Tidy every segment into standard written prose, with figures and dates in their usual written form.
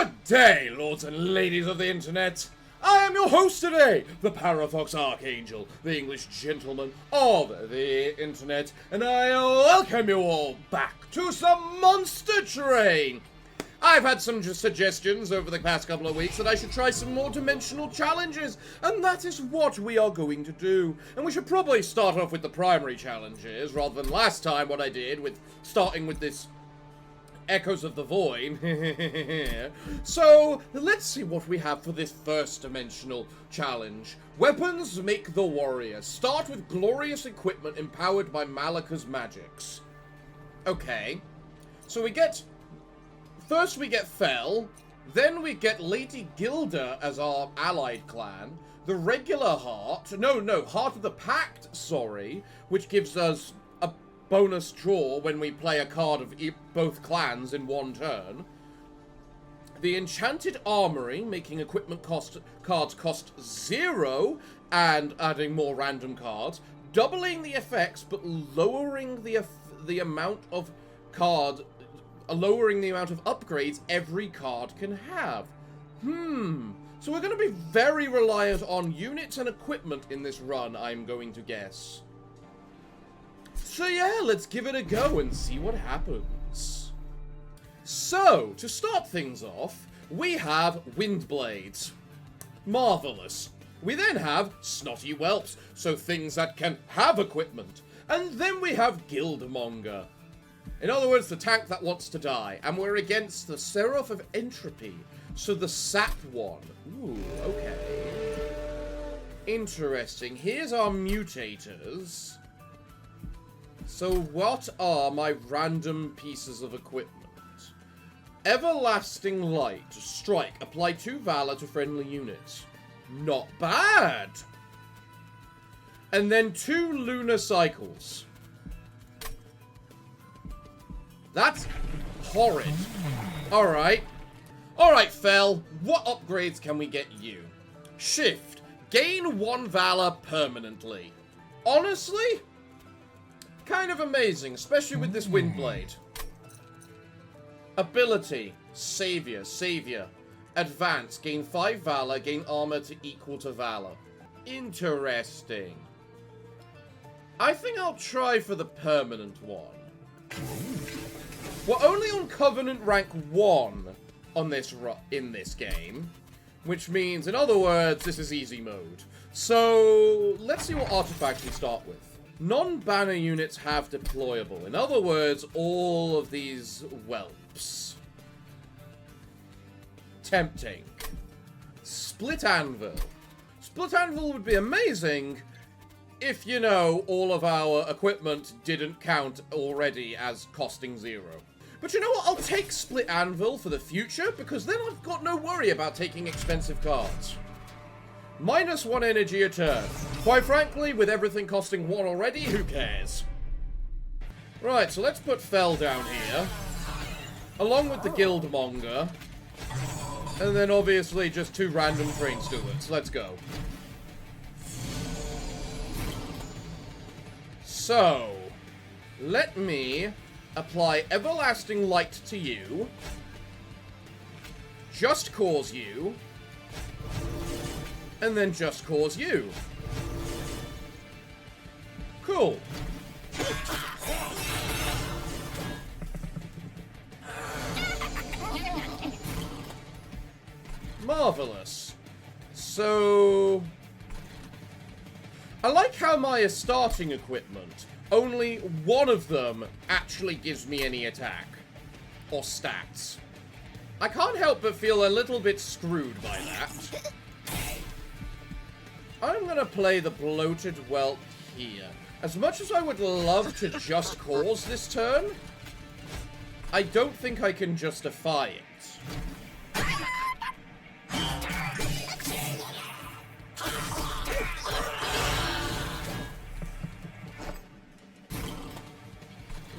Good day, lords and ladies of the internet. I am your host today, the Parafox Archangel, the English gentleman of the internet, and I welcome you all back to some Monster Train. I've had some suggestions over the past couple of weeks that I should try some more dimensional challenges, and that is what we are going to do. And we should probably start off with the primary challenges, rather than last time what I did with starting with this Echoes of the Void. So, let's see what we have for this first dimensional challenge. Weapons make the warrior. Start with glorious equipment empowered by Malika's magics. Okay. So we get... First we get Fel, then we get Lady Gilda as our allied clan, the regular Heart, Heart of the Pact, sorry, which gives us a bonus draw when we play a card of both clans in one turn, the Enchanted Armory, making equipment cards cost 0 and adding more random cards, doubling the effects but lowering the amount of upgrades every card can have. So we're going to be very reliant on units and equipment in this run, I'm going to guess. So yeah, let's give it a go and see what happens. So, to start things off, we have Windblades. Marvelous. We then have Snotty Whelps, so things that can have equipment. And then we have Guildmonger. In other words, the tank that wants to die. And we're against the Seraph of Entropy. So the sap one. Ooh, okay. Interesting. Here's our mutators. So what are my random pieces of equipment? Everlasting Light. Strike. Apply 2 Valor to friendly units. Not bad. And then 2 Lunar Cycles. That's horrid. Alright. Alright, Fel. What upgrades can we get you? Shift. Gain 1 Valor permanently. Honestly? Kind of amazing, especially with this Windblade. Ability. Savior. Advance. Gain 5 Valor. Gain armor equal to Valor. Interesting. I think I'll try for the permanent one. We're only on Covenant rank 1 on this in this game, which means, in other words, this is easy mode. So, let's see what artifacts we start with. Non-banner units have deployable. In other words, all of these whelps. Tempting. Split Anvil. Split Anvil would be amazing if, you know, all of our equipment didn't count already as costing 0. But you know what? I'll take Split Anvil for the future, because then I've got no worry about taking expensive cards. -1 energy a turn. Quite frankly, with everything costing 1 already, who cares? Right, so let's put Fel down here, along with the Guildmonger, and then obviously just 2 random train stewards. Let's go. So, let me apply Everlasting Light to you. Just Cause you. And then Just Cause you. Cool. Marvelous. So, I like how my starting equipment, only one of them actually gives me any attack or stats. I can't help but feel a little bit screwed by that. I'm gonna play the Bloated Whelp here. As much as I would love to Just Cause this turn, I don't think I can justify it.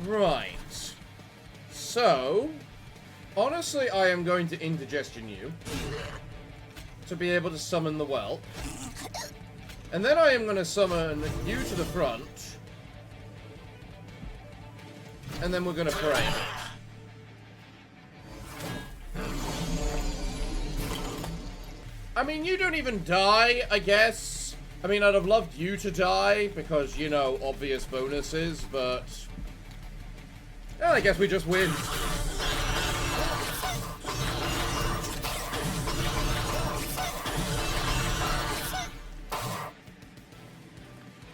Right. So, honestly, I am going to Indigestion you to be able to summon the Whelp. And then I am going to summon you to the front. And then we're going to pray a bit. I mean, you don't even die, I guess. I mean, I'd have loved you to die, because, you know, obvious bonuses, but... well, I guess we just win.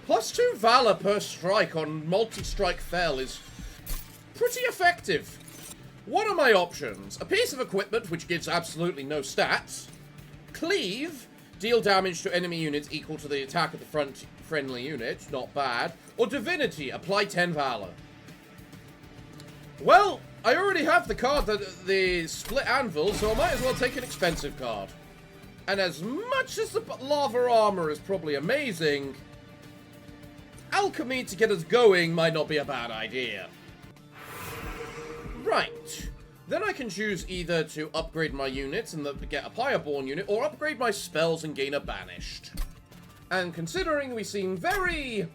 +2 Valor per strike on multi-strike fell is pretty effective. What are my options? A piece of equipment, which gives absolutely no stats. Cleave, deal damage to enemy units equal to the attack of the friendly unit, not bad. Or Divinity, apply 10 Valor. Well, I already have the card, the Split Anvil, so I might as well take an expensive card. And as much as the Lava Armor is probably amazing, Alchemy to get us going might not be a bad idea. Right. Then I can choose either to upgrade my units and get a Fireborn unit, or upgrade my spells and gain a Banished. And considering we seem very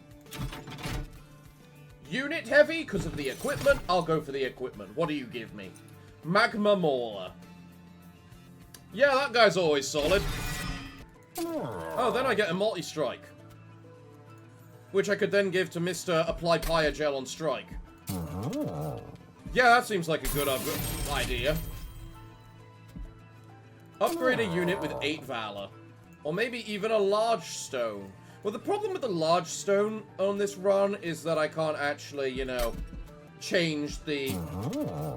unit heavy because of the equipment, I'll go for the equipment. What do you give me? Magma Mauler. Yeah, that guy's always solid. Oh, then I get a multi-strike, which I could then give to Mr. Apply Pyre Gel on strike. Yeah, that seems like a good idea. Upgrade a unit with 8 Valor. Or maybe even a large stone. Well, the problem with the large stone on this run is that I can't actually, you know, change the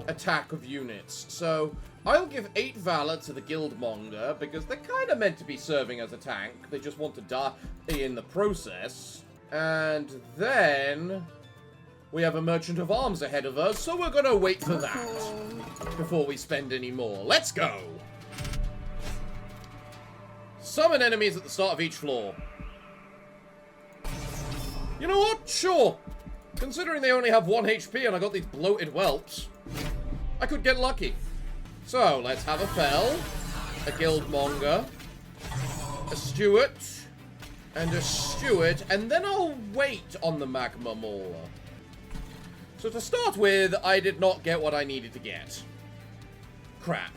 attack of units. So, I'll give 8 Valor to the Guildmonger, because they're kind of meant to be serving as a tank. They just want to die in the process. And then we have a Merchant of Arms ahead of us, so we're gonna wait for that before we spend any more. Let's go! Summon enemies at the start of each floor. You know what? Sure. Considering they only have 1 HP and I got these bloated whelps, I could get lucky. So, let's have a Fell, a Guildmonger, a Steward, and a Steward, and then I'll wait on the Magma Mauler. So to start with, I did not get what I needed to get. Crap.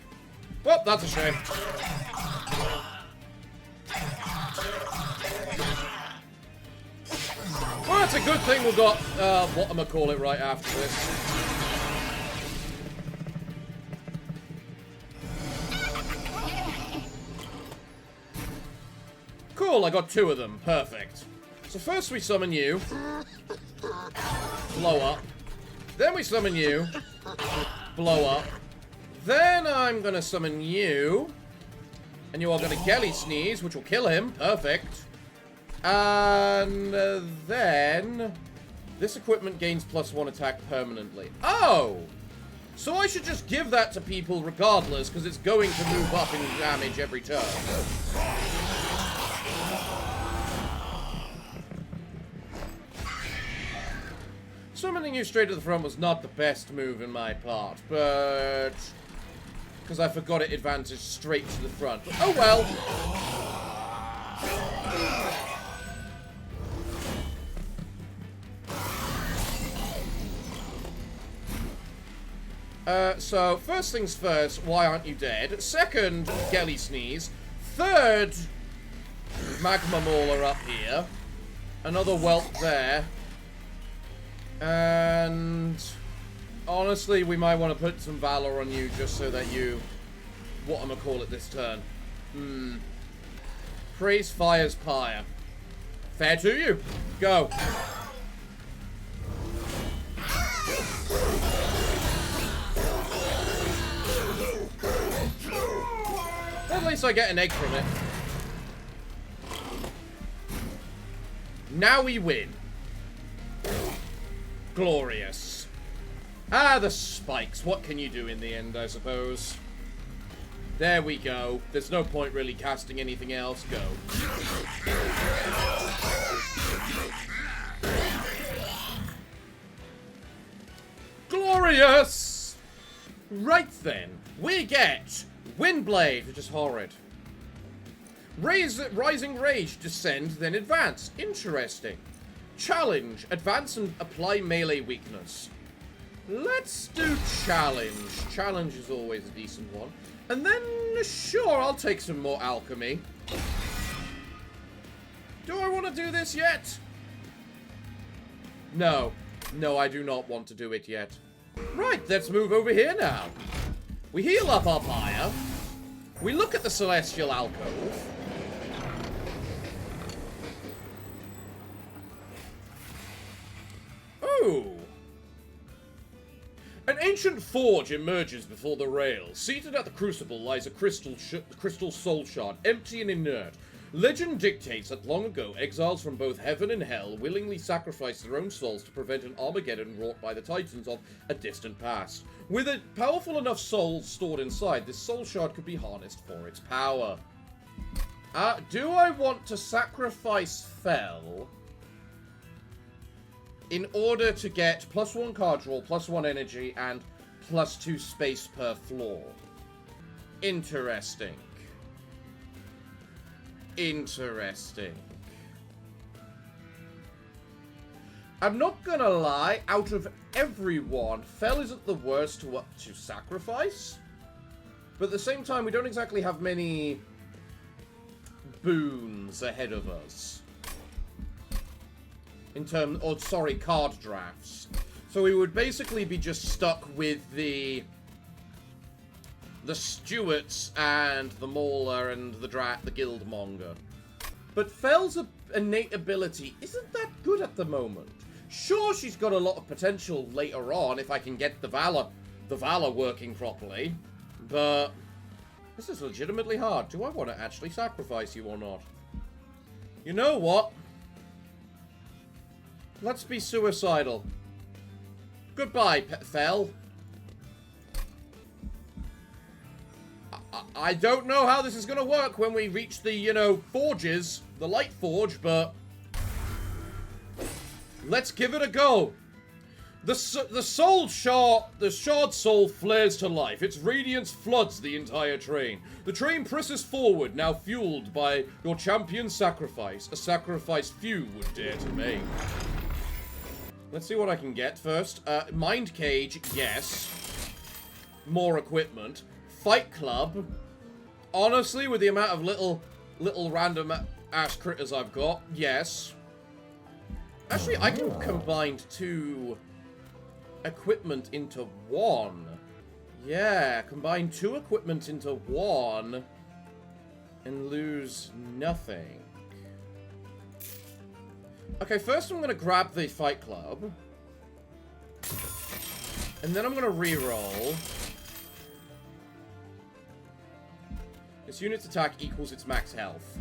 Well, that's a shame. Well, it's a good thing we got, whatchamacallit right after this. Cool, I got 2 of them. Perfect. So first we summon you. Blow up. Then we summon you. Blow up. Then I'm gonna summon you. And you are gonna Gelly Sneeze, which will kill him. Perfect. And then this equipment gains +1 attack permanently. Oh! So I should just give that to people regardless, because it's going to move up in damage every turn. Summoning you straight to the front was not the best move in my part, but... because I forgot it advantaged straight to the front. But, oh well! So, first things first, why aren't you dead? Second, Gelly Sneeze. Third, Magma Mauler up here. Another whelp there. And honestly, we might want to put some Valor on you just so that you... whatchamacallit this turn. Praise Fire's Pyre. Fair to you. Go. At least I get an egg from it. Now we win. Glorious. Ah, the spikes. What can you do in the end, I suppose? There we go. There's no point really casting anything else. Go. Glorious! Right then, we get Windblade, which is horrid. Rising Rage, descend, then advance. Interesting. Challenge, advance and apply melee weakness. Let's do Challenge. Challenge is always a decent one. And then Sure, I'll take some more alchemy. Do I want to do this yet? No. No, I do not want to do it yet. Right, let's move over here now. We heal up our pyre. We look at the celestial alcove. Ooh. An ancient forge emerges before the rails. Seated at the crucible lies a crystal soul shard, empty and inert. Legend dictates that long ago, exiles from both heaven and hell willingly sacrificed their own souls to prevent an Armageddon wrought by the titans of a distant past. With a powerful enough soul stored inside, this soul shard could be harnessed for its power. Do I want to sacrifice Fel in order to get +1 card draw, +1 energy, and +2 space per floor? Interesting. Interesting. I'm not gonna lie, out of everyone, Fel isn't the worst to sacrifice. But at the same time, we don't exactly have many boons ahead of us. In terms, or sorry, card drafts. So we would basically be just stuck with the Stewarts and the Mauler and the Guildmonger. But Fel's innate ability isn't that good at the moment. Sure, she's got a lot of potential later on if I can get the Valor working properly. But this is legitimately hard. Do I want to actually sacrifice you or not? You know what? Let's be suicidal. Goodbye, Fel. I don't know how this is going to work when we reach the, forges. The Light Forge, but let's give it a go. The shard soul flares to life. Its radiance floods the entire train. The train presses forward, now fueled by your champion's sacrifice. A sacrifice few would dare to make. Let's see what I can get first. Mind Cage, yes. More equipment. Fight Club. Honestly, with the amount of little random ass critters I've got, yes. Actually, I can combine 2 equipment into 1. Yeah, combine 2 equipment into 1 and lose nothing. Okay, first I'm going to grab the Fight Club. And then I'm going to reroll. Its unit's attack equals its max health.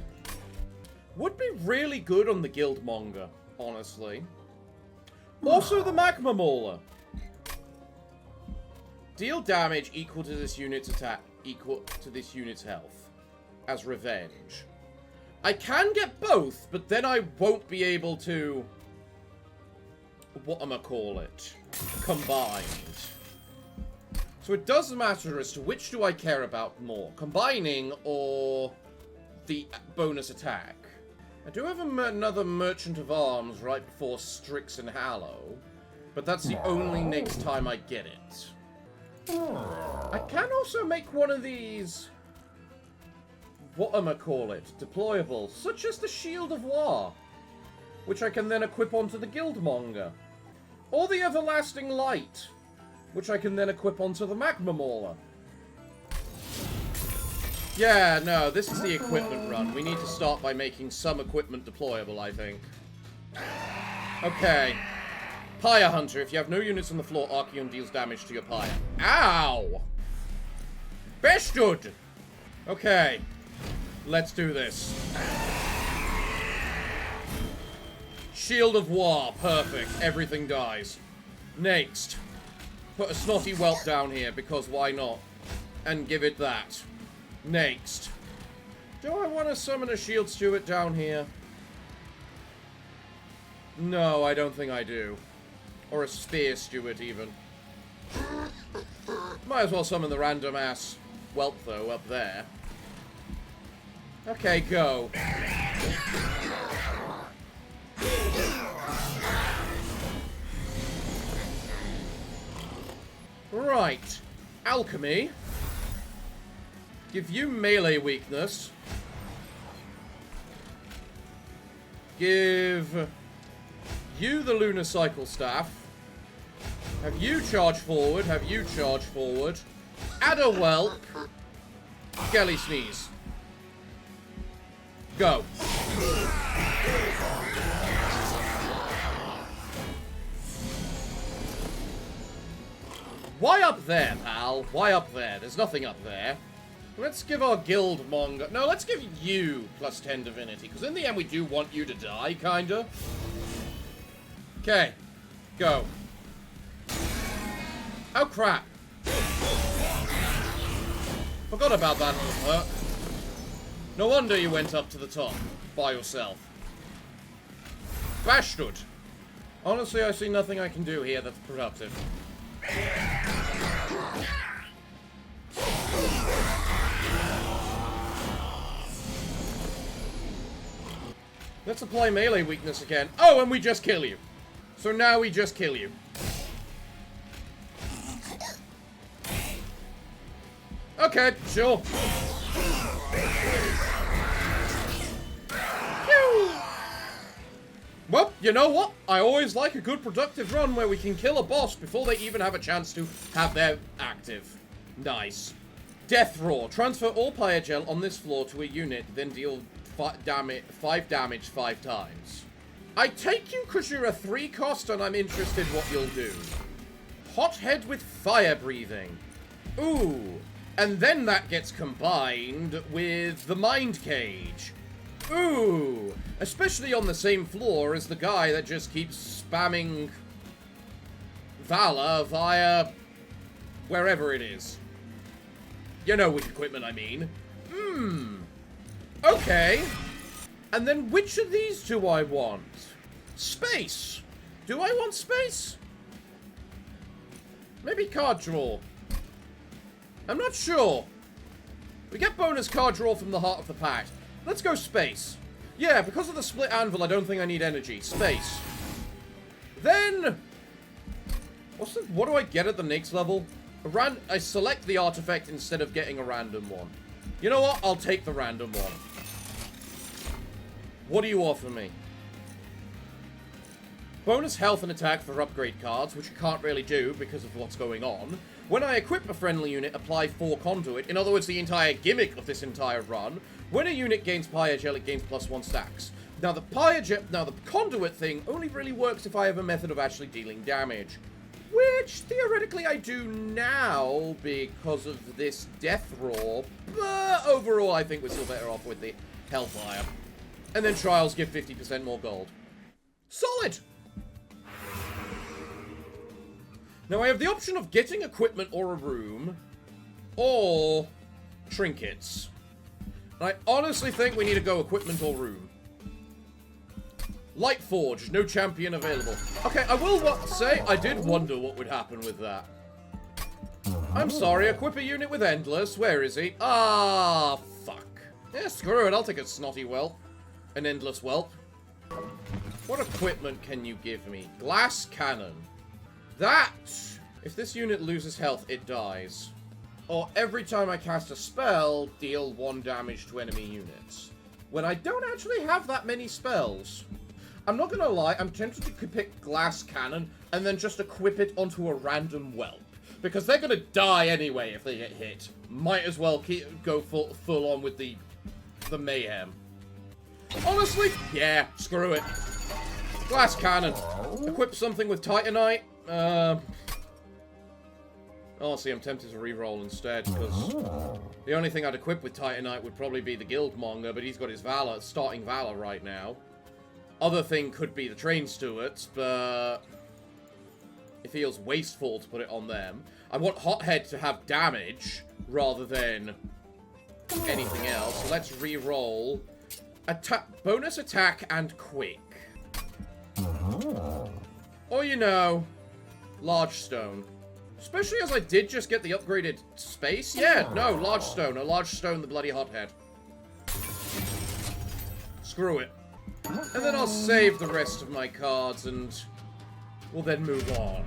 Would be really good on the Guildmonger, honestly. Also the Magma Mauler. Deal damage equal to this unit's attack, equal to this unit's health. As revenge. I can get both, but then I won't be able to... whatchamacallit? Combined. So it does matter as to which do I care about more. Combining or the bonus attack. I do have another Merchant of Arms right before Strix and Hallow. But that's the only next time I get it. I can also make one of these... whatchamacallit? Deployables. Such as the Shield of War. Which I can then equip onto the Guildmonger. Or the Everlasting Light. Which I can then equip onto the Magma Mauler. Yeah, no, this is the equipment run. We need to start by making some equipment deployable, I think. Okay. Pyre Hunter. If you have no units on the floor, Archangel deals damage to your pyre. Ow! Bestud! Okay. Let's do this. Shield of War. Perfect. Everything dies. Next. Put a snotty whelp down here, because why not? And give it that. Next. Do I want to summon a Shield Steward down here? No, I don't think I do. Or a Spear Steward, even. Might as well summon the random ass whelp, though, up there. Okay, go. Right. Alchemy. Give you melee weakness. Give you the Lunar Cycle Staff. Have you charge forward. Have you charge forward. Add a Whelp. Skelly Sneeze. Go. Why up there, pal? Why up there? There's nothing up there. Let's give our guild monger... No, let's give you plus 10 divinity, because in the end we do want you to die, kinda. Okay. Go. Oh, crap. Forgot about that little perk. No wonder you went up to the top by yourself. Bastard. Honestly, I see nothing I can do here that's productive. Let's apply melee weakness again. Oh, and we just kill you. So now we just kill you. Okay, sure. Well, you know what? I always like a good productive run where we can kill a boss before they even have a chance to have their active. Nice. Death Roar. Transfer all Pyre Gel on this floor to a unit, then deal 5 damage 5 times. I take you because you're a 3 cost and I'm interested what you'll do. Hothead with fire breathing. Ooh. And then that gets combined with the Mind Cage. Ooh. Especially on the same floor as the guy that just keeps spamming Valor via wherever it is. You know which equipment I mean. Okay. And then which of these do I want? Space. Do I want space? Maybe card draw. I'm not sure. We get bonus card draw from the Heart of the Pact. Let's go space. Yeah, because of the split anvil, I don't think I need energy. Space. Then... what do I get at the next level? I select the artifact instead of getting a random one. You know what? I'll take the random one. What do you offer me? Bonus health and attack for upgrade cards, which I can't really do because of what's going on. When I equip a friendly unit, apply 4 conduit. In other words, the entire gimmick of this entire run. When a unit gains Pyre Gel, it gains +1 stacks. Now the conduit thing only really works if I have a method of actually dealing damage. Which, theoretically, I do now because of this Death Roar. But overall, I think we're still better off with the Hellfire. And then Trials give 50% more gold. Solid! Now, I have the option of getting equipment or a room, or trinkets. And I honestly think we need to go equipment or room. Light Forge, no champion available. Okay, I will say, I did wonder what would happen with that. I'm sorry, equip a unit with Endless. Where is he? Ah, fuck. Yeah, screw it, I'll take a snotty whelp. An Endless whelp. What equipment can you give me? Glass Cannon. That, if this unit loses health, it dies. Or every time I cast a spell, deal 1 damage to enemy units. When I don't actually have that many spells. I'm not gonna lie, I'm tempted to pick Glass Cannon and then just equip it onto a random whelp. Because they're gonna die anyway if they get hit. Might as well go full on with the mayhem. Honestly, yeah, screw it. Glass Cannon. Equip something with Titanite. Honestly, I'm tempted to reroll instead, because the only thing I'd equip with Titanite would probably be the Guildmonger, but he's got his Valor, starting Valor right now. Other thing could be the Train Stewards, but it feels wasteful to put it on them. I want Hothead to have damage, rather than anything else. So let's reroll. Bonus attack and quick. Or, you know, Large Stone. Especially as I did just get the upgraded space. Yeah, no, Large Stone. A Large Stone, the bloody Hothead. Screw it. And then I'll save the rest of my cards and we'll then move on.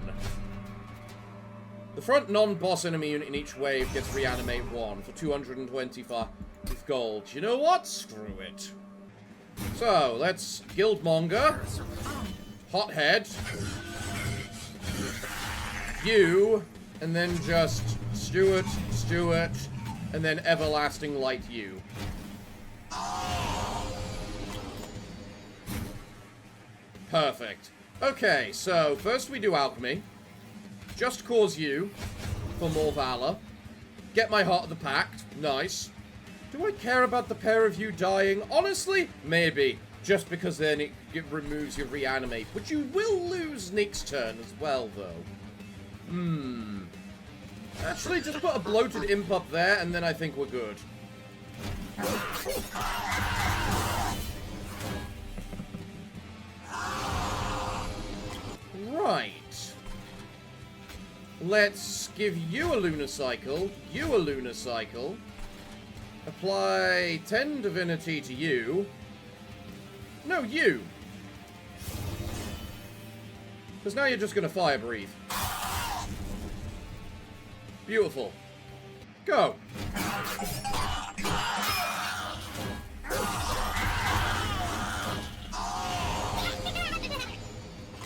The front non-boss enemy unit in each wave gets reanimate 1 for 225 gold. You know what? Screw it. So, let's Guildmonger, Hothead, you, and then just Stuart, and then Everlasting Light you. Perfect. Okay, so first we do Alchemy. Just cause you for more valor. Get my Heart of the Pact. Nice. Do I care about the pair of you dying? Honestly, maybe. Just because then it removes your reanimate. But you will lose next turn as well, though. Actually, just put a bloated imp up there, and then I think we're good. Right. Let's give you a lunar cycle, you a lunar cycle. Apply 10 divinity to you. No, you. Because now you're just going to fire breathe. Beautiful. Go.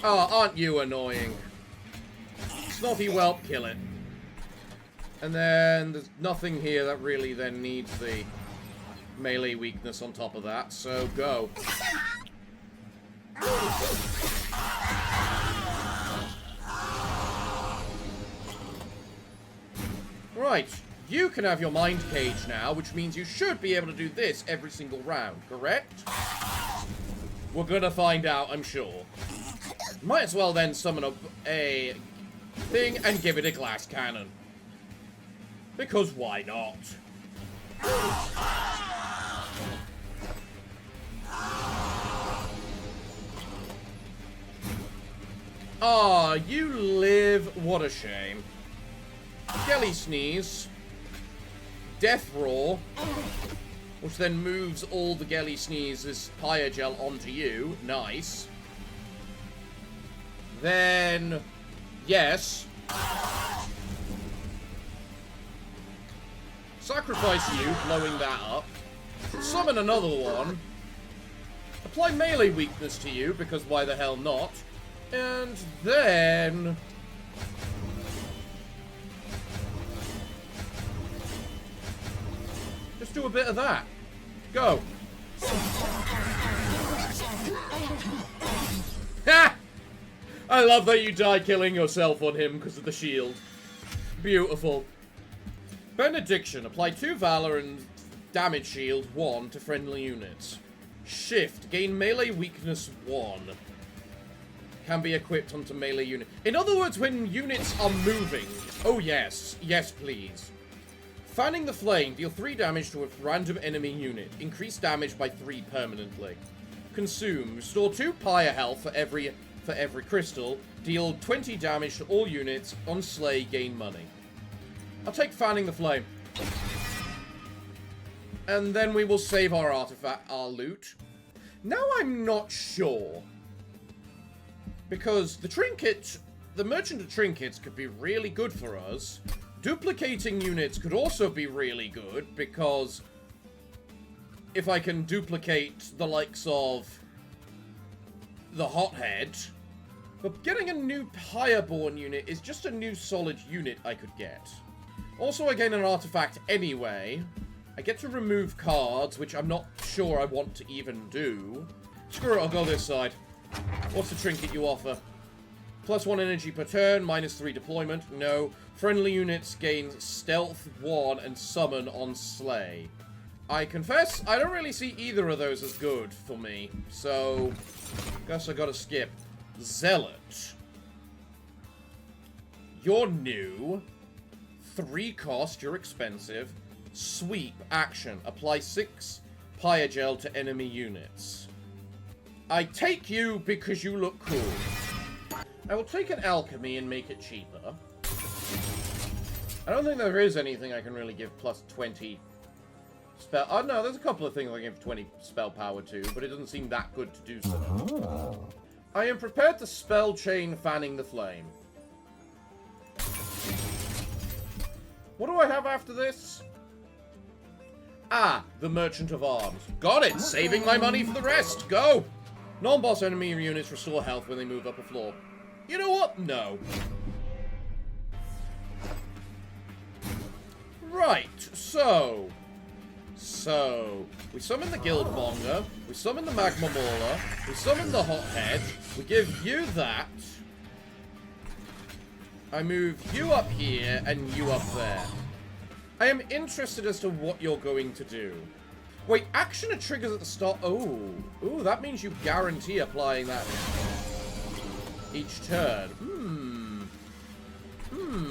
Oh, aren't you annoying? Snotty whelp, kill it. And then there's nothing here that really then needs the melee weakness on top of that, so go. Right, you can have your mind cage now, which means you should be able to do this every single round, correct? We're gonna find out, I'm sure. Might as well then summon up a thing and give it a glass cannon. Because why not? Ah, you live. What a shame. Jelly Sneeze. Death Roar. Which then moves all the Jelly Sneeze's Pyre Gel onto you. Nice. Then... yes. Sacrifice you, blowing that up. Summon another one. Apply melee weakness to you, because why the hell not? And then... just do a bit of that. Go. Ha! I love that you die killing yourself on him because of the shield. Beautiful. Benediction. Apply 2 Valor and Damage Shield 1 to friendly units. Shift. Gain melee weakness 1. Can be equipped onto melee unit. In other words, when units are moving. Oh yes. Yes, please. Fanning the Flame. Deal 3 damage to a random enemy unit. Increase damage by 3 permanently. Consume. Restore 2 Pyre health for every crystal. Deal 20 damage to all units. On Slay, gain money. I'll take Fanning the Flame. And then we will save our artifact, our loot. Now I'm not sure. Because the Merchant of Trinkets could be really good for us. Duplicating units could also be really good, because if I can duplicate the likes of the Hothead, but getting a new Pyreborn unit is just a new solid unit I could get. Also, I gain an artifact anyway. I get to remove cards, which I'm not sure I want to even do. Screw it, I'll go this side. What's the trinket you offer? +1 energy per turn, -3 deployment. No. Friendly units gain stealth 1 and summon on Slay. I confess, I don't really see either of those as good for me. So, guess I gotta skip. Zealot. You're new. 3 cost, you're expensive. Sweep, action. Apply 6 Pyre Gel to enemy units. I take you because you look cool. I will take an Alchemy and make it cheaper. I don't think there is anything I can really give +20 spell... oh, no, there's a couple of things I can give 20 spell power to, but it doesn't seem that good to do so. I am prepared to spell chain Fanning the Flame. What do I have after this? Ah, the Merchant of Arms. Got it! Saving my money for the rest. Go! Non-boss enemy units restore health when they move up a floor. You know what? No. Right, so, we summon the Guildmonger, we summon the Magma Mauler, we summon the Hothead, we give you that. I move you up here and you up there. I am interested as to what you're going to do. Wait, action and triggers at the start. Oh, that means you guarantee applying that each turn.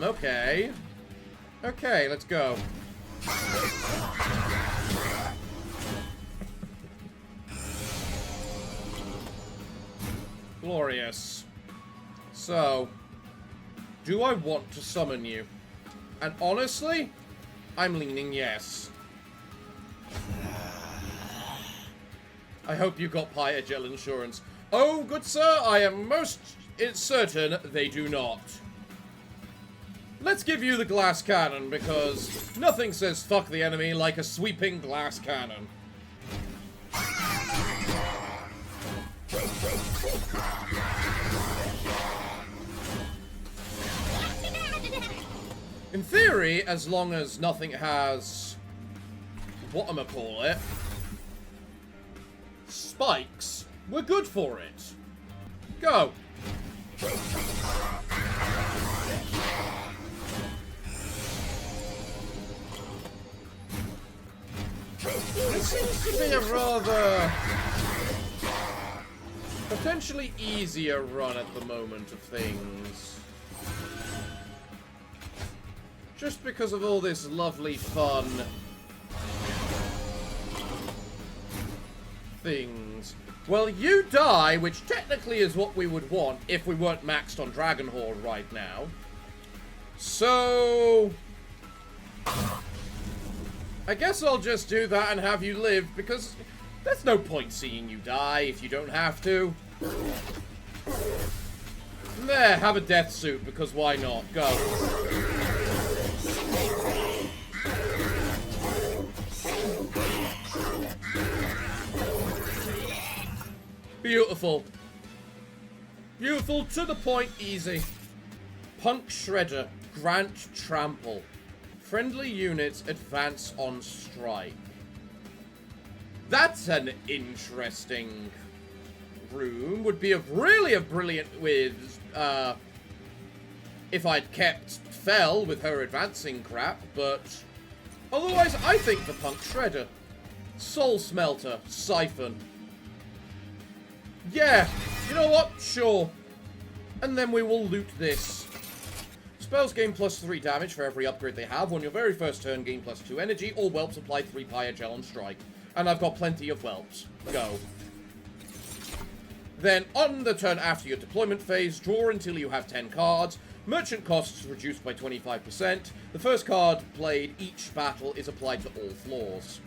Okay. Okay, let's go. Glorious. So, do I want to summon you? And honestly, I'm leaning yes. I hope you got Archangel insurance. Oh, good sir, I am most certain they do not. Let's give you the glass cannon, because nothing says fuck the enemy like a sweeping glass cannon. In theory, as long as nothing has... whatchamacallit... spikes, we're good for it. Go! This seems to be a rather... potentially easier run at the moment of things. Just because of all this lovely fun... things. Well, you die, which technically is what we would want if we weren't maxed on Dragon Horde right now. So... I guess I'll just do that and have you live, because there's no point seeing you die if you don't have to. There, have a death suit, because why not? Go. Beautiful. Beautiful, to the point, easy. Punk Shredder, Grant Trample. Friendly units advance on strike. That's an interesting room. Would be really a brilliant with, if I'd kept Fell with her advancing crap, but otherwise I think the Punk Shredder. Soul Smelter, Siphon. Yeah, you know what? Sure. And then we will loot this. Spells gain +3 damage for every upgrade they have. On your very first turn, gain +2 energy, or whelps apply 3 Archangel on strike. And I've got plenty of whelps. Go. Then, on the turn after your deployment phase, draw until you have 10 cards. Merchant costs reduced by 25%. The first card played each battle is applied to all floors.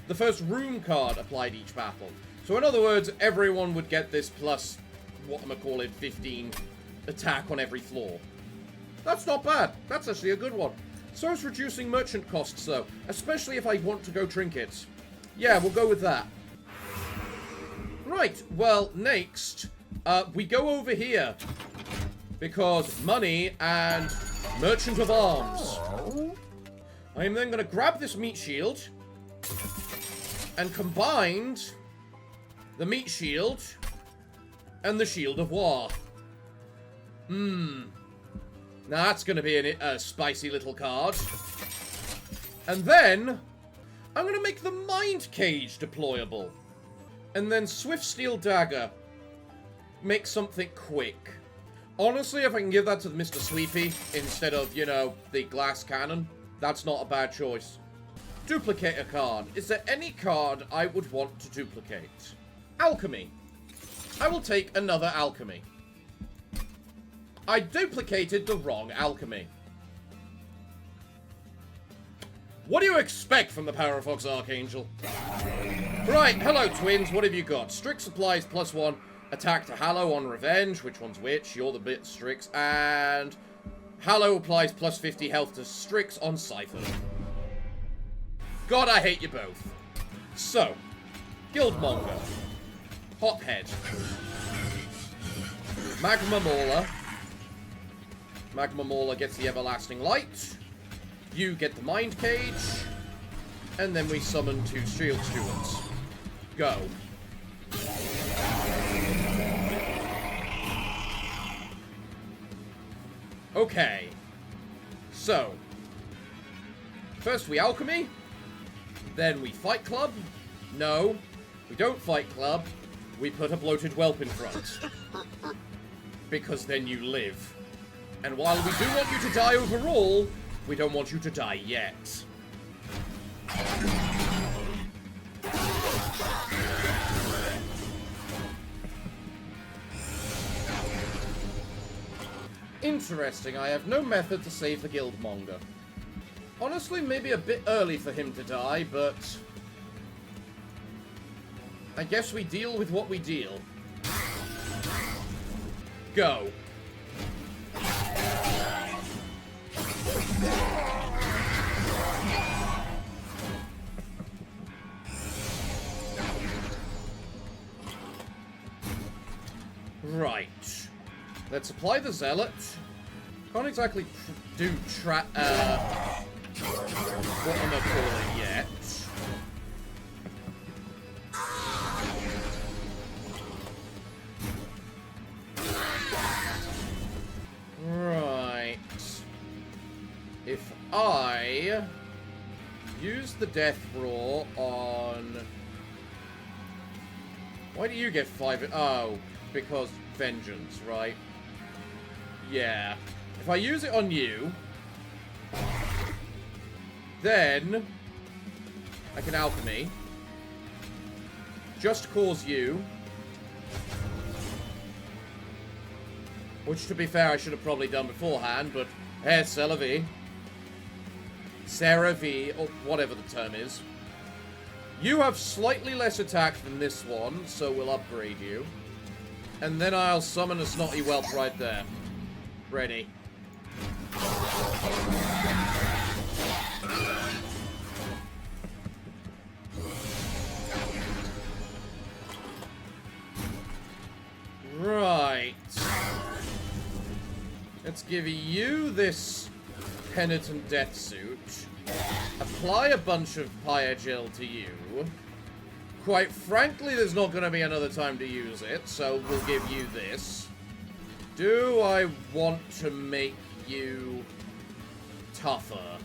The first room card applied each battle. So in other words, everyone would get this plus, whatchamacallit, 15 attack on every floor. That's not bad. That's actually a good one. So is reducing merchant costs, though. Especially if I want to go trinkets. Yeah, we'll go with that. Right, well, next, we go over here. Because money and Merchant of Arms. I am then going to grab this meat shield. And combine the meat shield and the shield of war. Now that's going to be a spicy little card. And then, I'm going to make the Mind Cage deployable. And then Swift Steel Dagger. Make something quick. Honestly, if I can give that to Mr. Sleepy instead of, you know, the Glass Cannon, that's not a bad choice. Duplicate a card. Is there any card I would want to duplicate? Alchemy. I will take another Alchemy. I duplicated the wrong Alchemy. What do you expect from the Parafox Archangel? Right, hello twins, what have you got? Strix supplies +1, attack to Hallow on Revenge, which one's which? You're the bit Strix, and Hallow applies plus 50 health to Strix on Cypher. God, I hate you both. So, Guildmonger. Hothead. Magma Mauler. Magma Mauler gets the Everlasting Light. You get the Mind Cage. And then we summon 2 Shield Stewards. Go. Okay. So. First we Alchemy. Then we Fight Club. No. We don't Fight Club. We put a Bloated Whelp in front. Because then you live. And while we do want you to die overall, we don't want you to die yet. Interesting, I have no method to save the Guildmonger. Honestly, maybe a bit early for him to die, but I guess we deal with what we deal. Go. Right. Let's apply the Zealot. Can't exactly do what am I calling yet. Right. If I use the Death Roar on... Why do you get 5? Oh, because Vengeance, right? Yeah. If I use it on you, then I can Alchemy. Just cause you. Which, to be fair, I should have probably done beforehand, but hey, Sarah V, or whatever the term is. You have slightly less attack than this one, so we'll upgrade you. And then I'll summon a Snotty Whelp right there. Ready. Right. Let's give you this Penitent Death Suit. Apply a bunch of Archangel to you. Quite frankly, there's not going to be another time to use it, so we'll give you this. Do I want to make you tougher?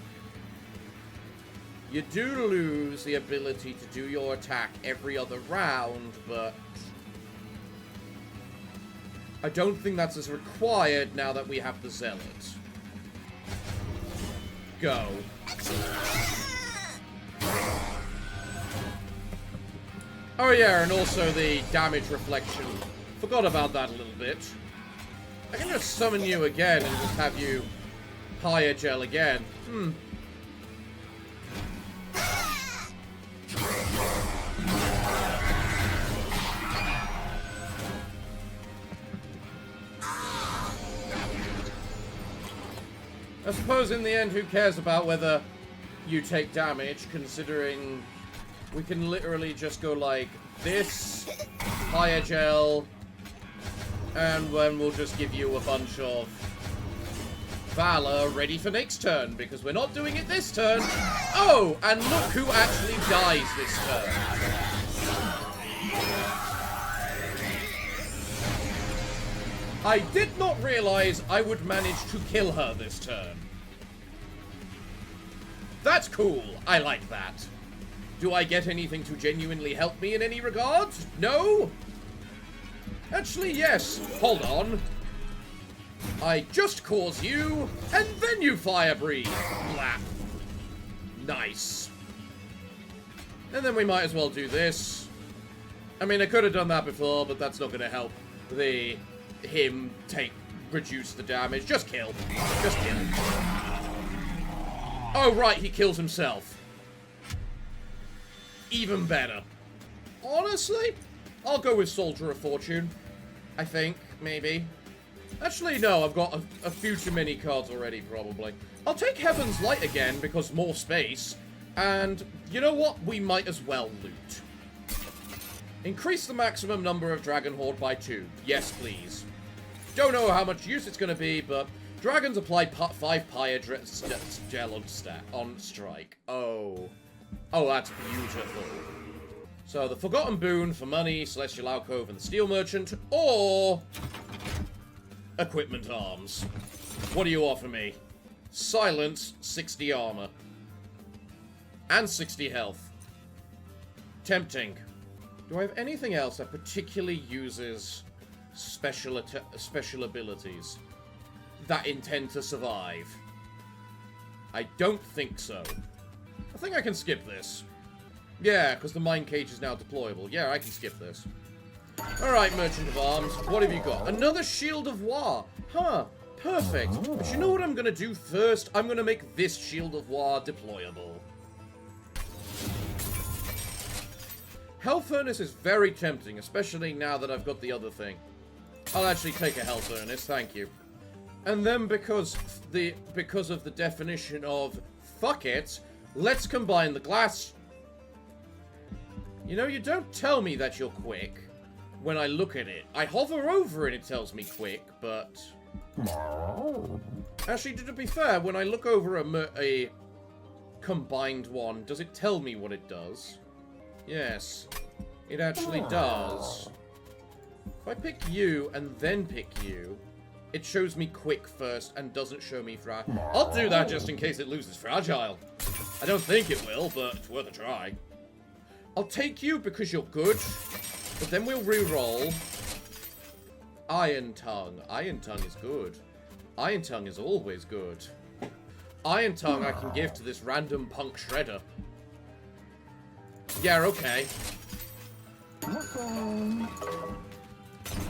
You do lose the ability to do your attack every other round, but I don't think that's as required now that we have the Zealot. Go. Oh yeah, and also the damage reflection. Forgot about that a little bit. I can just summon you again and just have you Archangel again. I suppose in the end, who cares about whether you take damage, considering we can literally just go like this, Archangel, and then we'll just give you a bunch of Valor ready for next turn, because we're not doing it this turn. Oh, and look who actually dies this turn. I did not realize I would manage to kill her this turn. That's cool. I like that. Do I get anything to genuinely help me in any regard? No? Actually, yes. Hold on. I just cause you, and then you fire breathe. Blap. Nice. And then we might as well do this. I mean, I could have done that before, but that's not going to help him reduce the damage. Just kill. Just kill. Oh, right, he kills himself. Even better. Honestly, I'll go with Soldier of Fortune. I think, maybe. Actually, no, I've got a few too many cards already, probably. I'll take Heaven's Light again, because more space. And, you know what? We might as well loot. Increase the maximum number of Dragon Horde by 2. Yes, please. Don't know how much use it's going to be, but dragons apply 5 Pyre Gel on strike. Oh. Oh, that's beautiful. So, the Forgotten Boon for money, Celestial Alcove, and the Steel Merchant, or Equipment Arms. What do you offer me? Silence, 60 armor. And 60 health. Tempting. Do I have anything else that particularly uses special abilities that intend to survive? I don't think so. I think I can skip this. Yeah, because the Mine Cage is now deployable. Yeah, I can skip this. Alright, Merchant of Arms, what have you got? Another Shield of War. Huh, perfect. But you know what I'm going to do first? I'm going to make this Shield of War deployable. Hell Furnace is very tempting, especially now that I've got the other thing. I'll actually take a Hell Furnace, thank you. And then because of the definition of fuck it, let's combine the glass. You know, you don't tell me that you're quick when I look at it. I hover over it, it tells me quick, but... Actually, to be fair, when I look over a combined one, does it tell me what it does? Yes, it actually does. If I pick you and then pick you, it shows me quick first and doesn't show me fragile. I'll do that just in case it loses fragile. I don't think it will, but it's worth a try. I'll take you because you're good, but then we'll re-roll. Iron Tongue. Iron Tongue is good. Iron Tongue is always good. Iron Tongue I can give to this random punk shredder. Yeah, okay.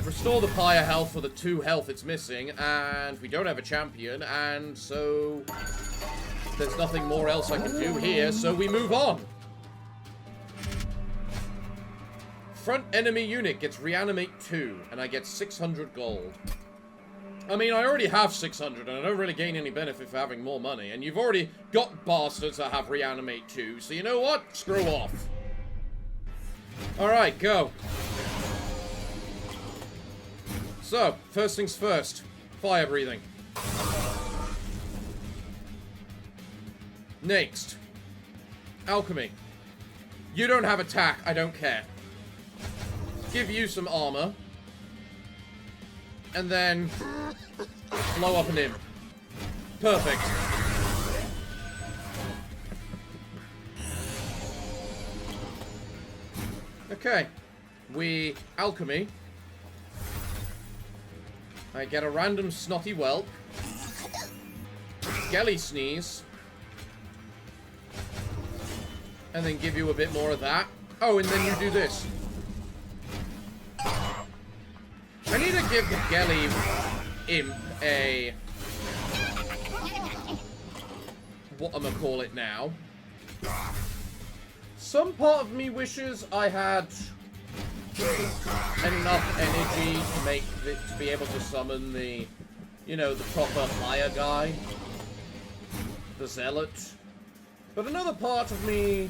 Restore the Pyre health for the 2 health it's missing, and we don't have a champion, and so there's nothing more else I can do here, so we move on. Front enemy unit gets reanimate 2, and I get 600 gold. I mean, I already have 600, and I don't really gain any benefit for having more money, and you've already got bastards that have reanimate 2, so you know what? Screw off. Alright, go. So, first things first. Fire breathing. Next. Alchemy. You don't have attack, I don't care. Give you some armor. And then blow up an imp. Perfect. Okay. We alchemy. I get a random snotty whelp. Skelly sneeze. And then give you a bit more of that. Oh, and then you do this. I need to give the Gelly imp a... whatchamacallit now. Some part of me wishes I had enough energy to make it, to be able to summon the, you know, the proper fire guy. The zealot. But another part of me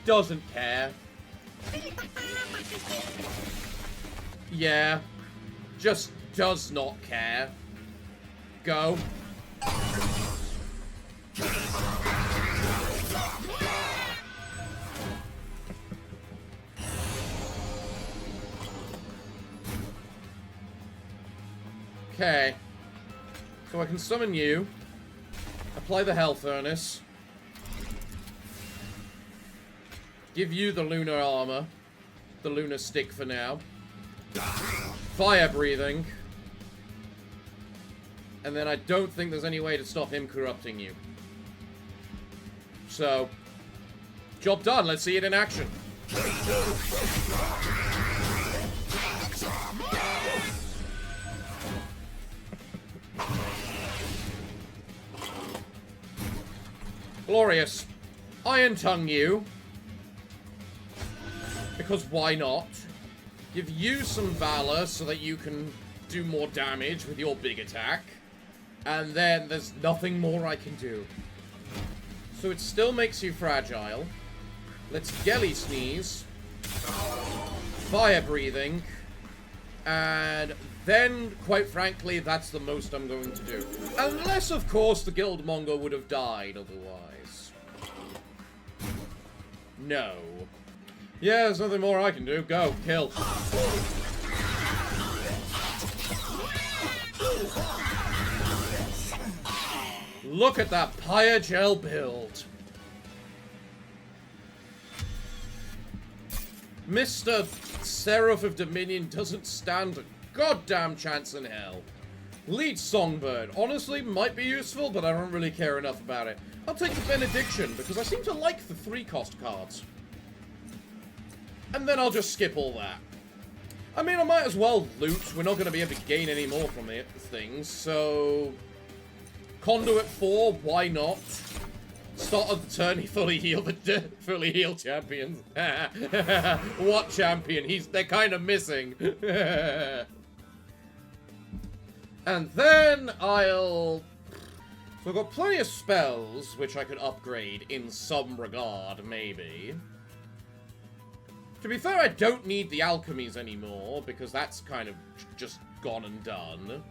doesn't care. Yeah. Just does not care. Go. Okay. So I can summon you. Apply the Hell Furnace. Give you the Lunar Armor. The Lunar Stick for now. Fire breathing. And then I don't think there's any way to stop him corrupting you. So, job done. Let's see it in action. Glorious. Iron Tongue you. Because why not? Give you some Valor so that you can do more damage with your big attack. And then there's nothing more I can do. So it still makes you fragile. Let's Gelly Sneeze. Fire Breathing. And then, quite frankly, that's the most I'm going to do. Unless, of course, the Guildmonger would have died otherwise. No. Yeah, there's nothing more I can do. Go, kill. Look at that Pyogel build. Mr. Seraph of Dominion doesn't stand a goddamn chance in hell. Lead Songbird. Honestly, might be useful, but I don't really care enough about it. I'll take the Benediction, because I seem to like the 3-cost cards. And then I'll just skip all that. I mean, I might as well loot. We're not going to be able to gain any more from the things, so... Conduit 4, why not? Start of the turn, he fully healed champions. What champion? They're kind of missing. And then So I've got plenty of spells, which I could upgrade in some regard, maybe. To be fair, I don't need the alchemies anymore, because that's kind of just gone and done.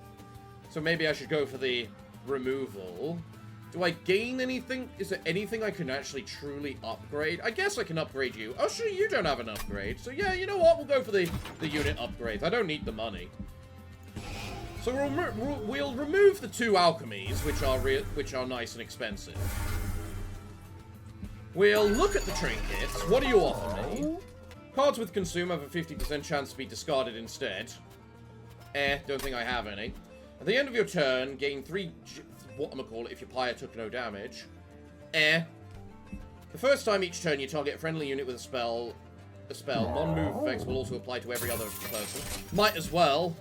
So maybe I should go for the removal. Do I gain anything? Is there anything I can actually truly upgrade? I guess I can upgrade you. Oh, sure, you don't have an upgrade. So yeah, you know what? We'll go for the unit upgrades. I don't need the money. So we'll remove the 2 alchemies, which are nice and expensive. We'll look at the trinkets. What do you offer me? Cards with consume have a 50% chance to be discarded instead. Don't think I have any. At the end of your turn, gain 3... whatchamacallit if your pyre took no damage. The first time each turn you target a friendly unit with a spell, non-move effects will also apply to every other person. Might as well.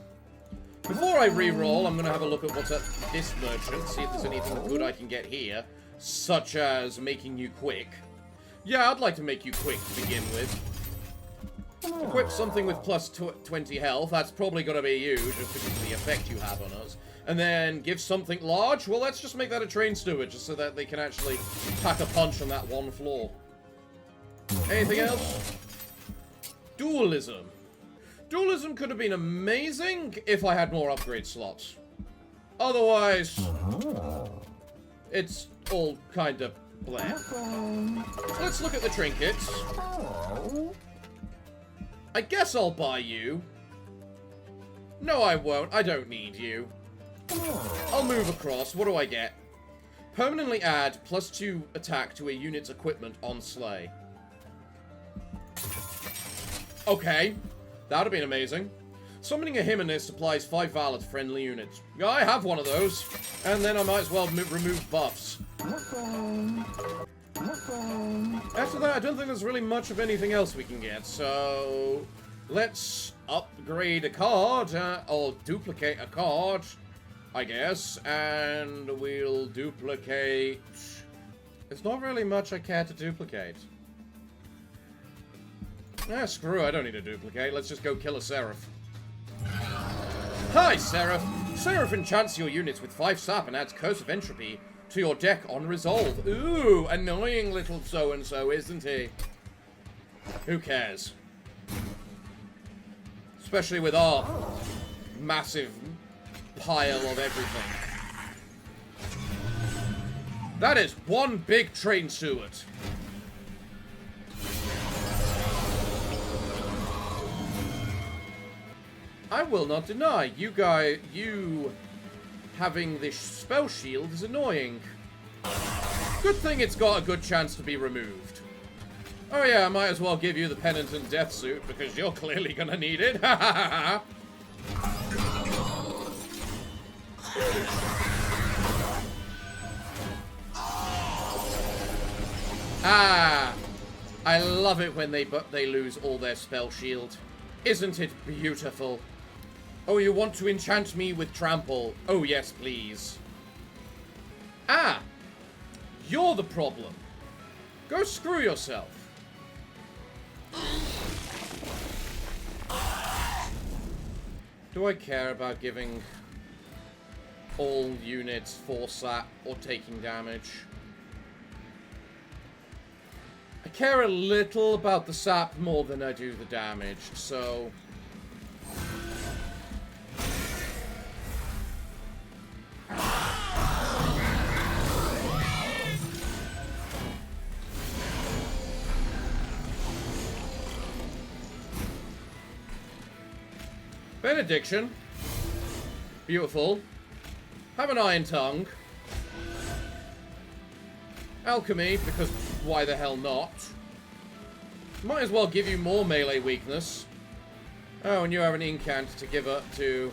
Before I re-roll, I'm going to have a look at what's at this merchant, see if there's anything good I can get here, such as making you quick. Yeah, I'd like to make you quick to begin with. Equip something with plus 20 health. That's probably going to be you, just because of the effect you have on us. And then give something large. Well, let's just make that a train steward, just so that they can actually pack a punch on that one floor. Anything else? Dualism. Dualism could have been amazing if I had more upgrade slots. Otherwise, it's all kind of blah. Let's look at the trinkets. I guess I'll buy you. No, I won't. I don't need you. I'll move across. What do I get? Permanently add +2 attack to a unit's equipment on Slay. Okay. That would have been amazing. Summoning a Hymnist supplies 5 valor to friendly units. I have one of those. And then I might as well remove buffs. After that, I don't think there's really much of anything else we can get, so... Let's upgrade a card, or duplicate a card, I guess, and we'll duplicate... There's not really much I care to duplicate. Ah, screw it, I don't need to duplicate. Let's just go kill a Seraph. Hi, Seraph! Seraph enchants your units with 5 sap and adds Curse of Entropy to your deck on resolve. Ooh, annoying little so-and-so, isn't he? Who cares? Especially with our massive pile of everything. That is one big train steward. I will not deny, you having this spell shield is annoying. Good thing it's got a good chance to be removed. Oh yeah, I might as well give you the Penitent Death Suit, because you're clearly gonna need it. Ha ha ha ha! Ah! I love it when they lose all their spell shield. Isn't it beautiful? Oh, you want to enchant me with trample? Oh, yes, please. Ah! You're the problem. Go screw yourself. Do I care about giving all units 4 sap or taking damage? I care a little about the sap more than I do the damage, so... Benediction. Beautiful. Have an iron tongue. Alchemy, because why the hell not? Might as well give you more melee weakness. Oh, and you have an incant to give up to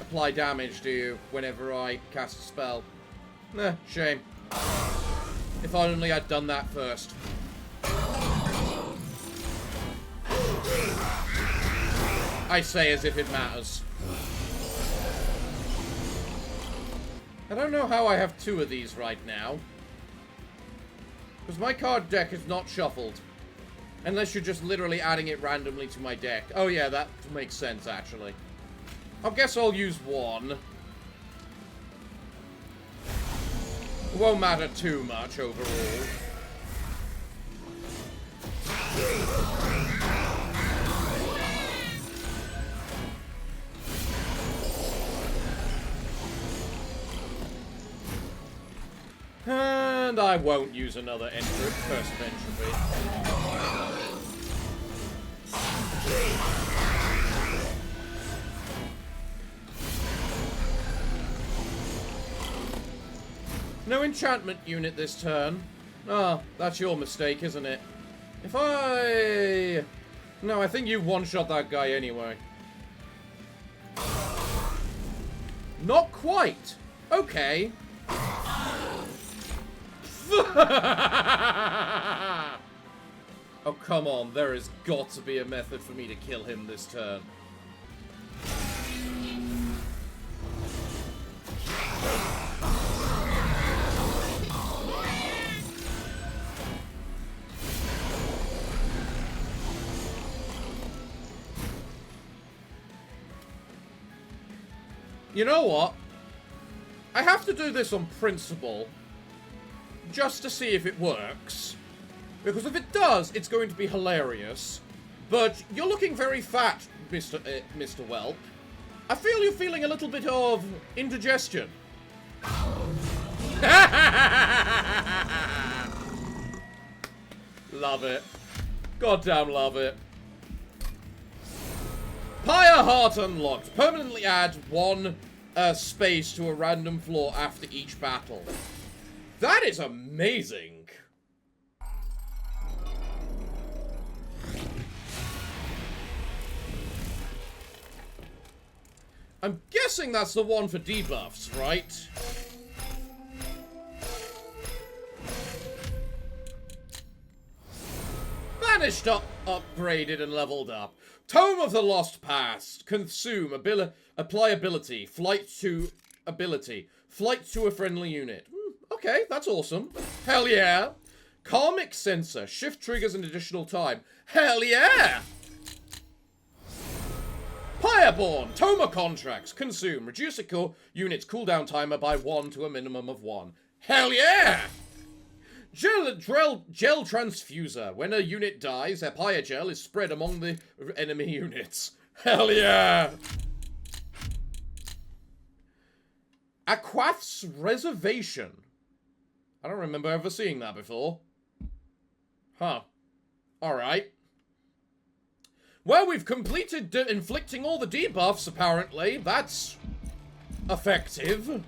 apply damage, do you? Whenever I cast a spell. Nah, shame. If only I'd done that first. I say as if it matters. I don't know how I have 2 of these right now. Because my card deck is not shuffled. Unless you're just literally adding it randomly to my deck. Oh yeah, that makes sense actually. I guess I'll use 1. It won't matter too much overall. And I won't use another Curse of Entropy. No enchantment unit this turn. Ah, that's your mistake, isn't it? If I... No, I think you one-shot that guy anyway. Not quite. Okay. Oh, come on. There has got to be a method for me to kill him this turn. You know what? I have to do this on principle. Just to see if it works. Because if it does, it's going to be hilarious. But you're looking very fat, Mr. Whelp. I feel you're feeling a little bit of indigestion. Love it. Goddamn love it. Pyre Heart unlocked. Permanently add 1 space to a random floor after each battle. That is amazing. I'm guessing that's the one for debuffs, right? Banished up, upgraded, and leveled up. Tome of the Lost Past. Consume. Apply ability. Flight to ability. Flight to a friendly unit. Okay, that's awesome. Hell yeah. Karmic Sensor. Shift triggers an additional time. Hell yeah. Pyreborn. Toma Contracts. Consume. Reduce a unit's cooldown timer by 1 to a minimum of 1. Hell yeah. Gel Transfuser. When a unit dies, their Pyre Gel is spread among the enemy units. Hell yeah. Aquath's Reservation. I don't remember ever seeing that before. Huh. Alright. Well, we've completed inflicting all the debuffs, apparently. That's effective.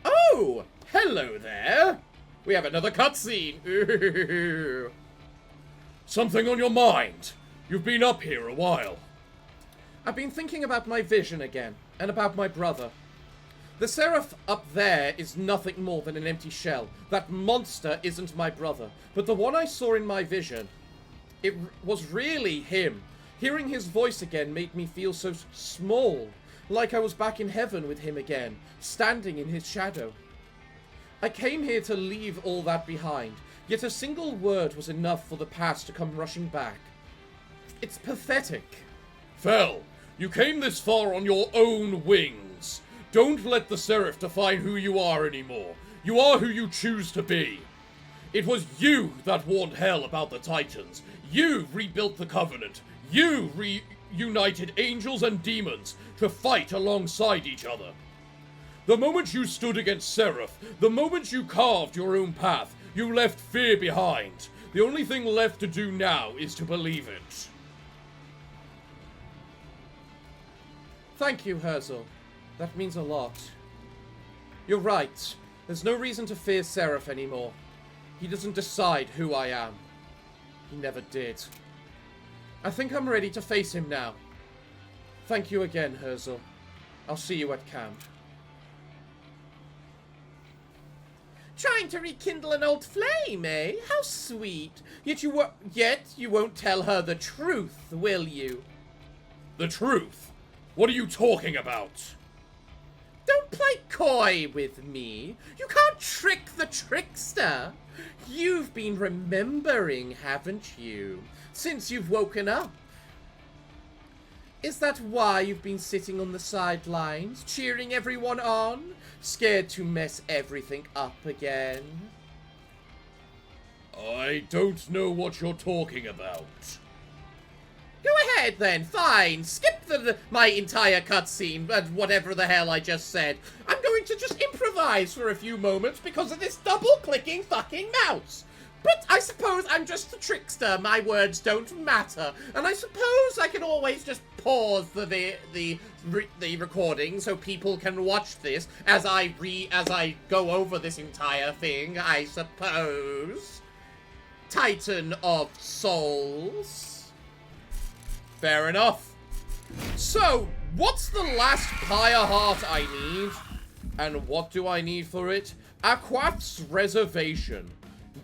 Oh! Hello there! We have another cutscene. Ooh. Something on your mind? You've been up here a while. I've been thinking about my vision again, and about my brother. The seraph up there is nothing more than an empty shell. That monster isn't my brother, but the one I saw in my vision, it was really him. Hearing his voice again made me feel so small, like I was back in heaven with him again, standing in his shadow. I came here to leave all that behind, yet a single word was enough for the past to come rushing back. It's pathetic. Fel, you came this far on your own wings. Don't let the Seraph define who you are anymore. You are who you choose to be. It was you that warned Hell about the Titans. You rebuilt the Covenant. You reunited angels and demons to fight alongside each other. The moment you stood against Seraph, the moment you carved your own path, you left fear behind. The only thing left to do now is to believe it. Thank you, Herzl. That means a lot. You're right. There's no reason to fear Seraph anymore. He doesn't decide who I am. He never did. I think I'm ready to face him now. Thank you again, Herzl. I'll see you at camp. Trying to rekindle an old flame, eh? How sweet. Yet you won't tell her the truth, will you? The truth? What are you talking about? Don't play coy with me. You can't trick the trickster. You've been remembering, haven't you? Since you've woken up. Is that why you've been sitting on the sidelines, cheering everyone on? Scared to mess everything up again? I don't know what you're talking about. Go ahead then, fine. Skip my entire cutscene and whatever the hell I just said. I'm going to just improvise for a few moments because of this double-clicking fucking mouse. But I suppose I'm just the trickster. My words don't matter. And I suppose I can always just pause the recording so people can watch this as I go over this entire thing, I suppose. Titan of Souls. Fair enough. So, what's the last Pyre Heart I need? And what do I need for it? Aquath's Reservation.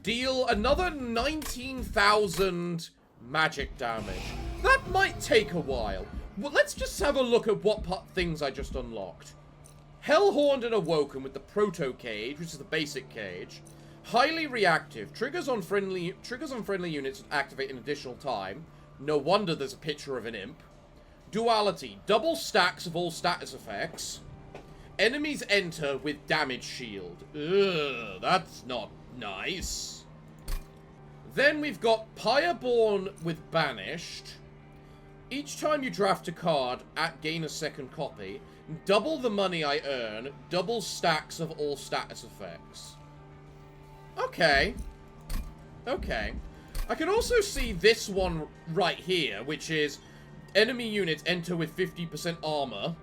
Deal another 19,000 magic damage. That might take a while. Well, let's just have a look at what things I just unlocked. Hellhorned and Awoken with the Proto Cage, which is the basic cage. Highly reactive. Triggers on friendly units activate an additional time. No wonder there's a picture of an imp. Duality. Double stacks of all status effects. Enemies enter with damage shield. Ugh, that's not nice. Then we've got Pyreborn with Banished. Each time you draft a card, gain a second copy. Double the money I earn. Double stacks of all status effects. Okay. Okay. I can also see this one right here, which is enemy units enter with 50% armor,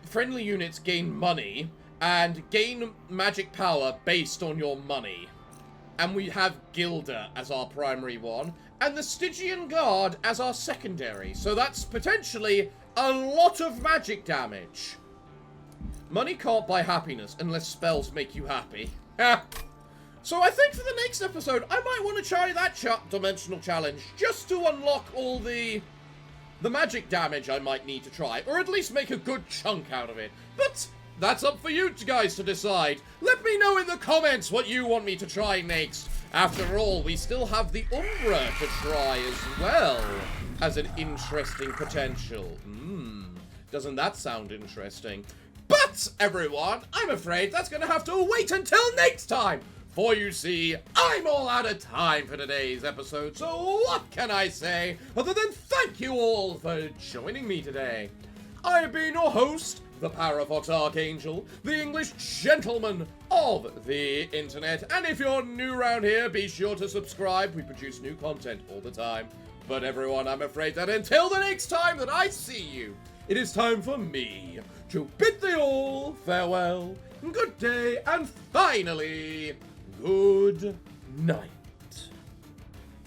friendly units gain money, and gain magic power based on your money. And we have Gilda as our primary one, and the Stygian Guard as our secondary. So that's potentially a lot of magic damage. Money can't buy happiness unless spells make you happy. So I think for the next episode, I might want to try that dimensional challenge, just to unlock all the magic damage I might need to try, or at least make a good chunk out of it. But that's up for you guys to decide. Let me know in the comments what you want me to try next. After all, we still have the Umbra to try as well as an interesting potential. Doesn't that sound interesting? But, everyone, I'm afraid that's going to have to wait until next time. For you see, I'm all out of time for today's episode, so what can I say other than thank you all for joining me today. I have been your host, the Parafox Archangel, the English gentleman of the internet, and if you're new around here, be sure to subscribe. We produce new content all the time. But everyone, I'm afraid that until the next time that I see you, it is time for me to bid thee all farewell, good day, and finally, good night.